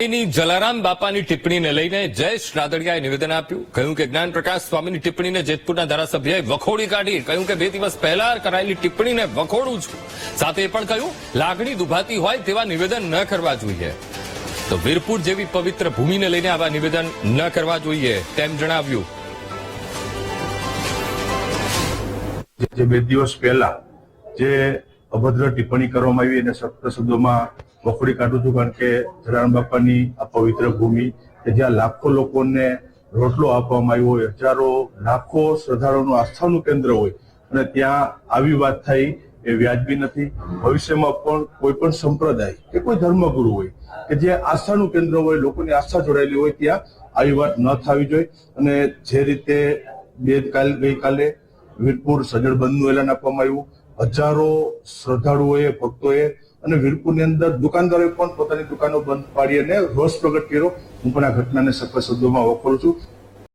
જલારામ બાપાની ટિપ્પણીને લઈને જયેશ રાદડિયાએ નિવેદન આપ્યું. કહ્યું કે જ્ઞાન પ્રકાશ સ્વામીની ટિપ્પણીને જેતપુરના ધારાસભ્યએ વખોડી કાઢી. કહ્યું કે 2 દિવસ પહેલા કરાયેલી ટિપ્પણીને વખોડું છું. સાથે એ પણ કહ્યું લાગણી દુભાતી હોય તેવા નિવેદન ન કરવા જોઈએ. તો વીરપુર જેવી પવિત્ર ભૂમિને લઈને આવા નિવેદન ન કરવા જોઈએ તેમ જણાવ્યું. જે 2 દિવસ પહેલા જે અભદ્ર ટિપ્પણી કરવામાં આવી એને સખ્ત શબ્દોમાં વખોડી કાઢું છું, કારણ કે જલારામ બાપાની આ પવિત્ર ભૂમિ કે જ્યાં લાખો લોકોને રોટલો આપવામાં આવ્યો હોય, હજારો લાખો શ્રદ્ધાળુઓનું આસ્થાનું કેન્દ્ર હોય અને ત્યાં આવી વાત થઈ એ વ્યાજબી નથી. ભવિષ્યમાં પણ કોઈ પણ સંપ્રદાય કે કોઈ ધર્મગુરુ હોય કે જે આસ્થાનું કેન્દ્ર હોય, લોકોની આસ્થા જોડાયેલી હોય, ત્યાં આવી વાત ન થવી જોઈએ. અને જે રીતે ગઈકાલે વીરપુર સજ્જડ બંધનું એલાન આપવામાં આવ્યું, હજારો શ્રદ્ધાળુઓએ, ભક્તોએ અને વીરપુરની અંદર દુકાનદારોએ પણ પોતાની દુકાનો બંધ પાડી અને રોષ પ્રગટ કર્યો. હું પણ આ ઘટનાને સખત શબ્દોમાં વખોડું છું.